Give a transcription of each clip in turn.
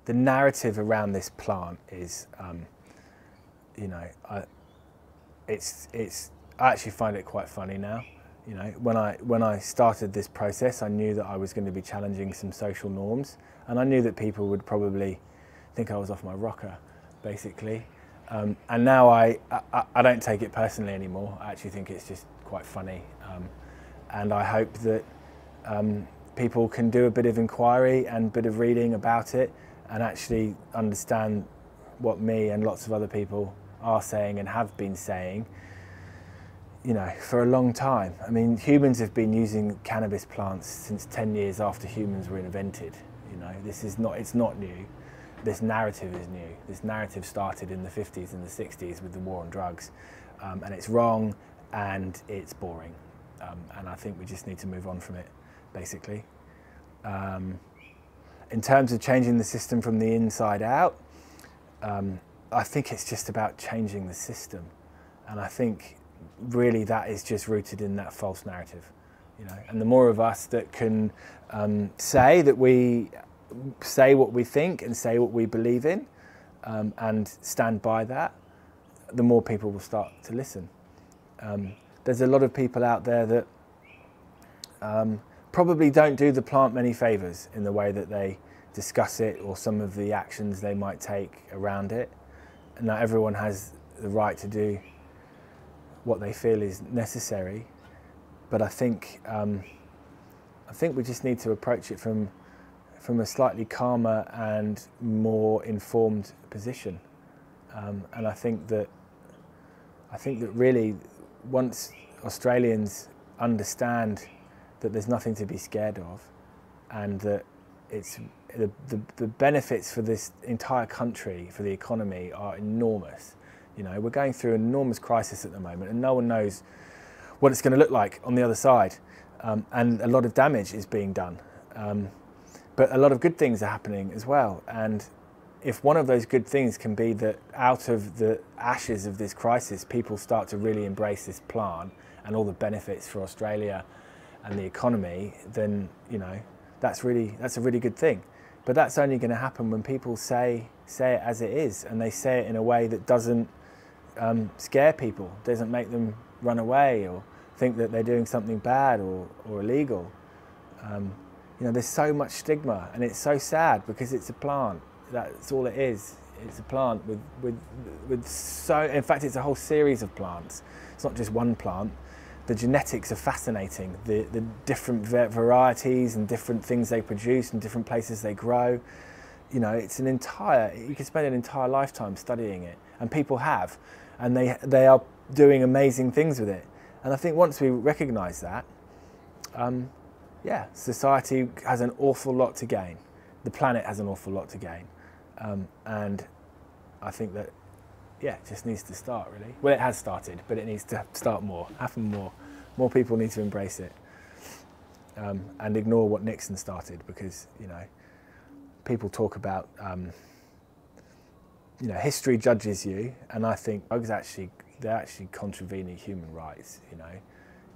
the narrative around this plant is, you know, I actually find it quite funny now. You know, when I started this process, I knew that I was going to be challenging some social norms, and I knew that people would probably think I was off my rocker, basically. And now I don't take it personally anymore. I actually think it's just quite funny, and I hope that people can do a bit of inquiry and a bit of reading about it, and actually understand what me and lots of other people are saying and have been saying, you know, for a long time. I mean, humans have been using cannabis plants since 10 years after humans were invented. You know, it's not new. This narrative is new. This narrative started in the 50s and the 60s with the war on drugs, and it's wrong and it's boring. And I think we just need to move on from it, basically. In terms of changing the system from the inside out, I think it's just about changing the system. And I think really that is just rooted in that false narrative, you know. And the more of us that can say what we think and say what we believe in, and stand by that, the more people will start to listen. There's a lot of people out there that probably don't do the plant many favours in the way that they discuss it, or some of the actions they might take around it. And not everyone has the right to do what they feel is necessary, but I think we just need to approach it from a slightly calmer and more informed position. And I think that really, once Australians understand that there's nothing to be scared of, and that it's the benefits for this entire country, for the economy, are enormous. You know, we're going through an enormous crisis at the moment, and no one knows what it's going to look like on the other side. And a lot of damage is being done. But a lot of good things are happening as well. And if one of those good things can be that out of the ashes of this crisis, people start to really embrace this plant and all the benefits for Australia and the economy, then, you know, that's a really good thing. But that's only going to happen when people say it as it is, and they say it in a way that doesn't scare people, doesn't make them run away or think that they're doing something bad or illegal. You know, there's so much stigma, and it's so sad because it's a plant. That's all it is. It's a plant with so, in fact, it's a whole series of plants. It's not just one plant. The genetics are fascinating, the different varieties and different things they produce and different places they grow. You know, it's you can spend an entire lifetime studying it, and people have, and they are doing amazing things with it. And I think once we recognise that, yeah, society has an awful lot to gain. The planet has an awful lot to gain. And I think that, yeah, it just needs to start, really. Well, it has started, but it needs to start more, happen more. More people need to embrace it, and ignore what Nixon started, because, you know, people talk about, you know, history judges you, and I think drugs they're actually contravening human rights, you know.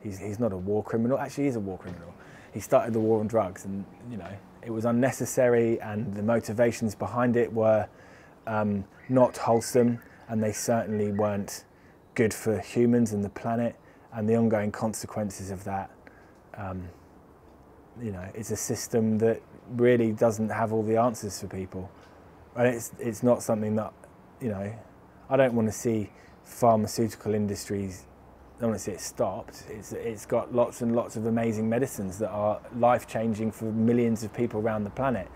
He's not a war criminal. Actually, he's a war criminal. He started the war on drugs, and, you know, it was unnecessary, and the motivations behind it were not wholesome, and they certainly weren't good for humans and the planet, and the ongoing consequences of that. You know, it's a system that really doesn't have all the answers for people, and it's not something that, you know, I don't want to see pharmaceutical industries. I don't want to see it stopped. It's got lots and lots of amazing medicines that are life-changing for millions of people around the planet.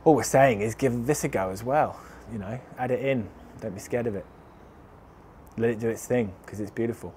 All we're saying is give this a go as well. You know, add it in. Don't be scared of it. Let it do its thing, because it's beautiful.